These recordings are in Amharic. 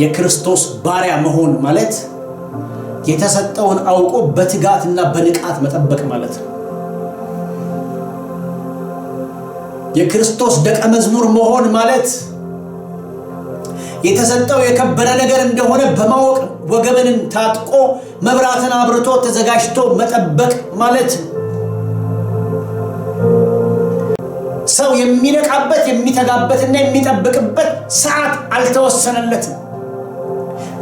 የክርስቶስ ባሪያ መሆን ማለት የተሰጠውን አውቆ በትጋትና በንቃት መጠበቅ ማለት ነው። የክርስቶስ ደቀ መዝሙር መሆን ማለት የተሰጠው የከበረ ነገር እንደሆነ በማወቅ ወገብን ታጥቆ መብራትን አብርቶ ተዘጋጅቶ መጠበቅ ማለት ነው። ሰው የሚነቃበት የሚተጋበትና የሚጠብቅበት ሰዓት አልተወሰነለትም።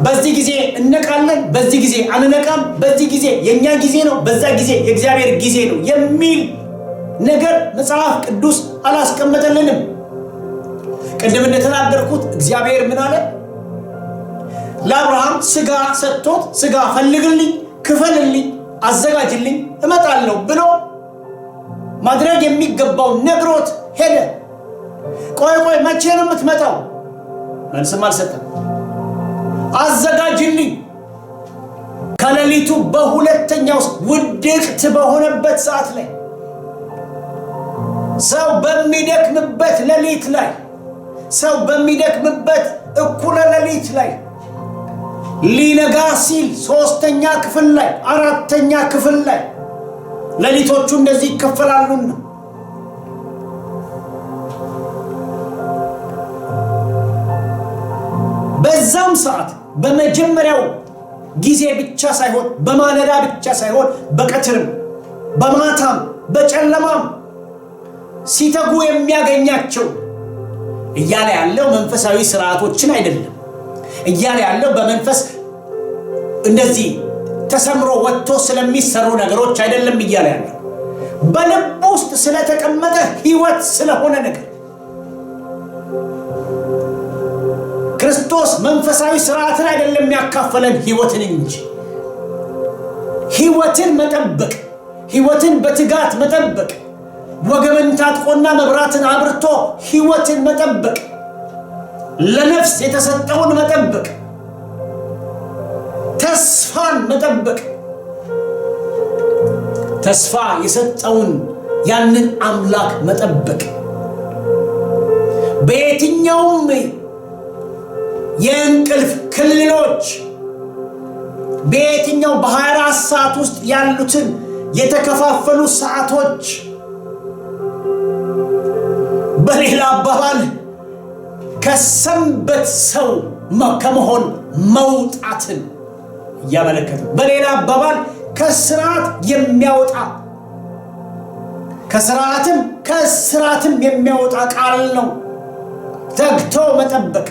በዚህ ጊዜ እንነቃለን፣ በዚህ ጊዜ አንነቃም፣ በዚህ ጊዜ የኛ ጊዜ ነው፣ በዛ ጊዜ የእግዚአብሔር ጊዜ ነው የሚል ነገር መጽሐፍ ቅዱስ አላስቀመጠልንም። ቅድም እንደተናገርኩት እግዚአብሔር ምን አለ? ለአብርሃም ስጋ ሰጥቶት ስጋ ፈልግልኝ፣ ክፈልልኝ፣ አዘጋጅልኝ እመጣለሁ ብሎ ማድረግ የሚገባው ነግሮት ሄደ። ቆይ መቼ ነው የምትመጣው? መልስም አልሰጠም። አዘጋጅልኝ ከሌሊቱ በሁለተኛው ውድቅት በሆነበት ሰዓት ላይ ሰው በሚደክምበት ሌሊት ላይ ሰው በሚደክምበት እኩለ ሌሊት ላይ ሊነጋ ሲል ሶስተኛ ክፍል ላይ አራተኛ ክፍል ላይ ሌሊቶቹ እንደዚህ ይከፈላሉና በዛም ሰዓት በመጀመሪያው ጊዜ ብቻ ሳይሆን በማለዳ ብቻ ሳይሆን በቀትርም በማታም በጨለማም ሲተጉ የሚያገኛቸው እያለ ያለው መንፈሳዊ ስርዓቶችን አይደለም። እያለ ያለው በመንፈስ እንደዚህ ተሰምሮ ወጥቶ ስለሚሰሩ ነገሮች አይደለም። እያለ ያለው በልብ ውስጥ ስለተቀመጠ ህይወት ስለሆነ ነገር ክርስቶስ መንፈሳዊ ስርዓትን አይደለም ያካፈለን ህይወትን እንጂ ህይወትን መጠበቅ፣ ህይወትን በትጋት መጠበቅ፣ ወገብን ታጥቆና መብራትን አብርቶ ህይወትን መጠበቅ፣ ለነፍስ የተሰጠውን መጠበቅ፣ ተስፋን መጠበቅ፣ ተስፋ የሰጠውን ያንን አምላክ መጠበቅ በየትኛውም የእንቅልፍ ክልሎች በየትኛው በ24 ሰዓት ውስጥ ያሉትን የተከፋፈሉ ሰዓቶች በሌላ አባባል ከሰንበት ሰው ከመሆን መውጣትን ያመለከተ በሌላ አባባል ከስርዓት የሚያወጣ ከስርዓትም የሚያወጣ ቃል ነው። ተግቶ መጠበቅ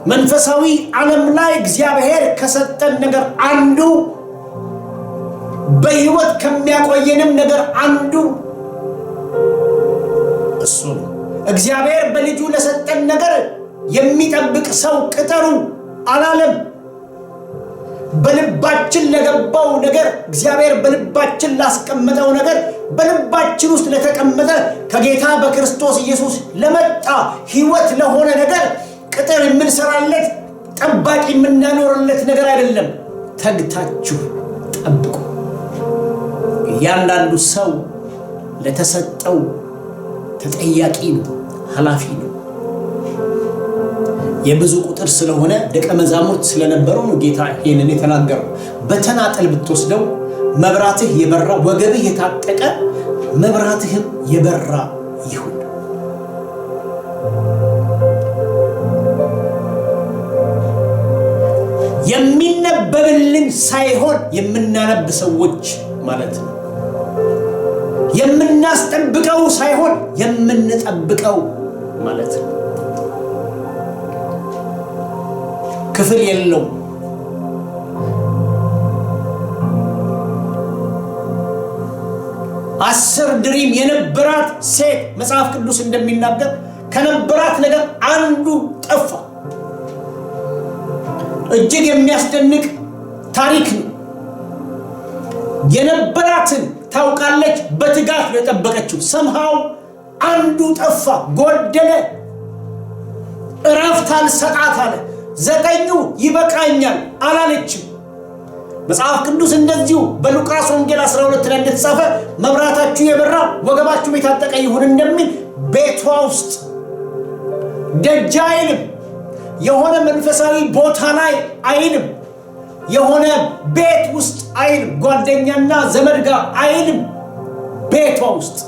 መንፈሳዊ ዓለም ላይ እግዚአብሔር ከሰጠን ነገር አንዱ በህይወት ከሚያቆየንም ነገር አንዱ እሱ ነው። እግዚአብሔር በልጁ ለሰጠን ነገር የሚጠብቅ ሰው ቅጠሩ አላለም። በልባችን ለገባው ነገር እግዚአብሔር በልባችን ላስቀመጠው ነገር በልባችን ውስጥ ለተቀመጠ ከጌታ በክርስቶስ ኢየሱስ ለመጣ ህይወት ለሆነ ነገር ቅጥር የምንሰራለት ጠባቂ የምናኖርለት ነገር አይደለም። ተግታችሁ ጠብቁ። እያንዳንዱ ሰው ለተሰጠው ተጠያቂ ነው፣ ኃላፊ ነው። የብዙ ቁጥር ስለሆነ ደቀ መዛሙርት ስለነበረው ነው ጌታ ይሄንን የተናገረው። በተናጠል ብትወስደው መብራትህ የበራ ወገብህ የታጠቀ መብራትህም የበራ ይሁን። የሚነበብልን ሳይሆን የምናነብ ሰዎች ማለት ነው። የምናስጠብቀው ሳይሆን የምንጠብቀው ማለት ነው። ክፍል የለው። አስር ድሪም የነበራት ሴት መጽሐፍ ቅዱስ እንደሚናገር ከነበራት ነገር አንዱ ጠፋ። እጅግ የሚያስደንቅ ታሪክ ነው። የነበራትን ታውቃለች፣ በትጋት የጠበቀችው ሰምሃው አንዱ ጠፋ፣ ጎደለ። እረፍት አልሰጣት አለ። 9 ይበቃኛል አላለችም። መጽሐፍ ቅዱስ እንደዚሁ በሉቃስ ወንጌል 12 ላይ እንደተጻፈ መብራታችሁ የበራ ወገባችሁ የታጠቀ ይሁን እንደሚል ቤቷ ውስጥ ደጅ አይልም። የሆነ መንፈሳዊ ቦታ ላይ አይልም። የሆነ ቤት ውስጥ አይልም። ጓደኛና ዘመድ ጋር አይልም። ቤቷ ውስጥ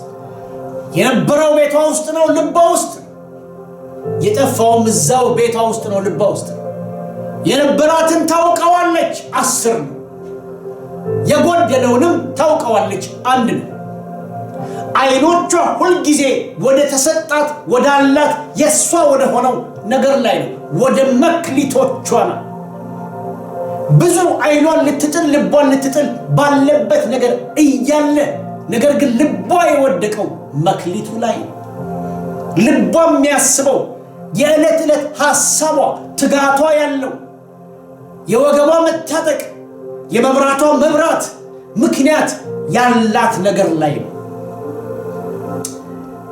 የነበረው ቤቷ ውስጥ ነው፣ ልቧ ውስጥ የጠፋውም እዛው ቤቷ ውስጥ ነው፣ ልቧ ውስጥ የነበራትን ታውቀዋለች፣ 10 ነው። የጎደለውንም ታውቀዋለች፣ 1 ነው። አይኖቿ ሁል ጊዜ ወደ ተሰጣት ወዳላት የሷ ወደ ሆነው ነገር ላይ ነው፣ ወደ መክሊቶቿ ነው። ብዙ አይኗን ልትጥል ልቧን ልትጥል ባለበት ነገር እያለ ነገር ግን ልቧ የወደቀው መክሊቱ ላይ ነው። ልቧ የሚያስበው የዕለት ዕለት ሐሳቧ ትጋቷ ያለው የወገቧ መታጠቅ የመብራቷ መብራት ምክንያት ያላት ነገር ላይ ነው።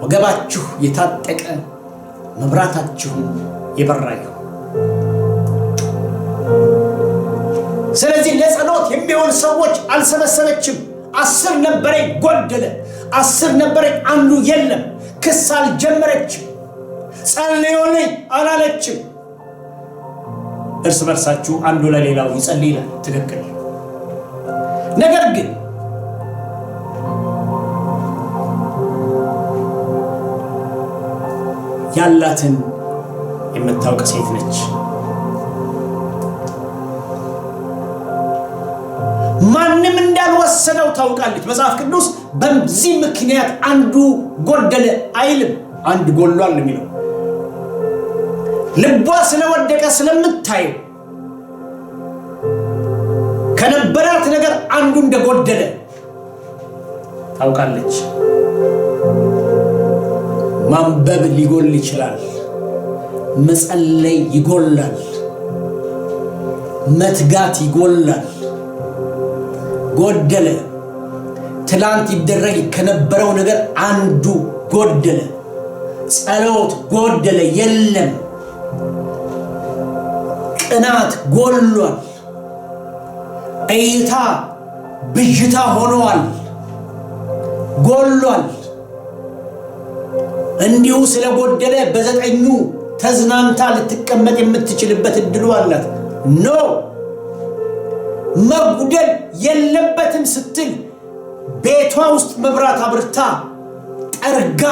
ወገባችሁ የታጠቀ መብራታችሁ የበራ ይሁን። ስለዚህ ለጸሎት የሚሆን ሰዎች አልሰበሰበችም። 10 ነበረኝ ጎደለ፣ 10 ነበረኝ አንዱ የለም። ክስ አልጀመረችም። ጸልዩልኝ አላለችም። እርስ በርሳችሁ አንዱ ለሌላው ይጸልያል፣ ትክክል። ነገር ግን ያላትን የምታውቅ ሴት ነች። ማንም እንዳልወሰደው ታውቃለች። መጽሐፍ ቅዱስ በዚህ ምክንያት አንዱ ጎደለ አይልም፣ አንድ ጎሏል የሚለው ልቧ ስለወደቀ ስለምታየው ከነበራት ነገር አንዱ እንደጎደለ ታውቃለች። ማንበብ ሊጎል ይችላል፣ መጸለይ ይጎላል፣ መትጋት ይጎላል። ጎደለ። ትላንት ይደረግ ከነበረው ነገር አንዱ ጎደለ። ጸሎት ጎደለ፣ የለም። ቅናት ጎሏል። እይታ ብዥታ ሆኗል፣ ጎሏል። እንዲሁ ስለጎደለ በ9ኙ ተዝናንታ ልትቀመጥ የምትችልበት እድሉ አላት። ኖ መጉደል የለበትም ስትል ቤቷ ውስጥ መብራት አብርታ ጠርጋ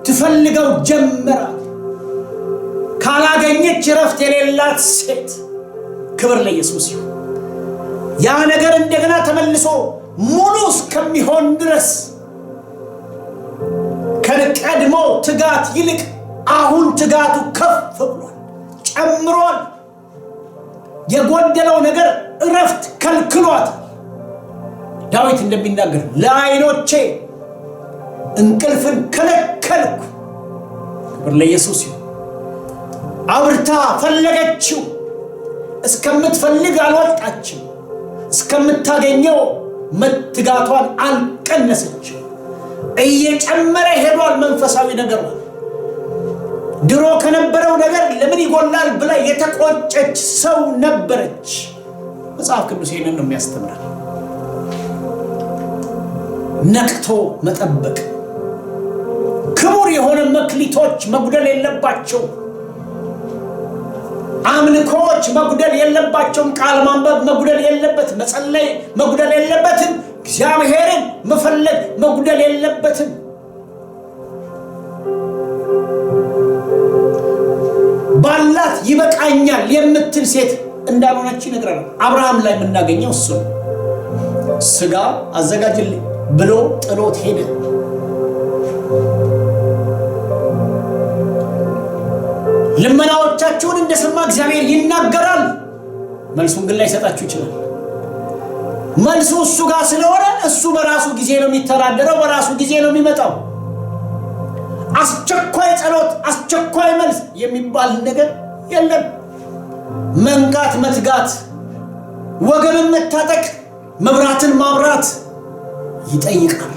ትፈልገው ጀመራ። ካላገኘች ረፍት የሌላት ሴት። ክብር ለኢየሱስ ይሁን። ያ ነገር እንደገና ተመልሶ ሙሉ እስከሚሆን ድረስ ከቀድሞ ትጋት ይልቅ አሁን ትጋቱ ከፍ ብሏል፣ ጨምሯል። የጎደለው ነገር ረፍት ከልክሏት። ዳዊት እንደሚናገር ለዓይኖቼ እንቅልፍን ከለከልኩ። ክብር ለኢየሱስ ይሁን። አብርታ ፈለገችው፣ እስከምትፈልግ አልወጣችም። እስከምታገኘው መትጋቷን አልቀነሰችም። እየጨመረ ሄዷል መንፈሳዊ ነገር። ድሮ ከነበረው ነገር ለምን ይጎላል ብላ የተቆጨች ሰው ነበረች። መጽሐፍ ቅዱስ ይሄንን ነው የሚያስተምረን። ነቅቶ መጠበቅ። ክቡር የሆነ መክሊቶች መጉደል የለባቸው። አምልኮች መጉደል የለባቸውም። ቃል ማንበብ መጉደል የለበትም። መጸለይ መጉደል የለበትም። እግዚአብሔርን መፈለግ መጉደል የለበትም። ባላት ይበቃኛል የምትል ሴት እንዳልሆነች ይነግረናል። አብርሃም ላይ የምናገኘው እሱ ነው። ስጋ አዘጋጅልኝ ብሎ ጥሎት ሄደ። ልመናዎቻችሁን እንደሰማ እግዚአብሔር ይናገራል። መልሱን ግን ላይሰጣችሁ ይችላል። መልሱ እሱ ጋር ስለሆነ እሱ በራሱ ጊዜ ነው የሚተዳደረው፣ በራሱ ጊዜ ነው የሚመጣው። አስቸኳይ ጸሎት፣ አስቸኳይ መልስ የሚባል ነገር የለም። መንቃት፣ መትጋት፣ ወገብን መታጠቅ፣ መብራትን ማብራት ይጠይቃል።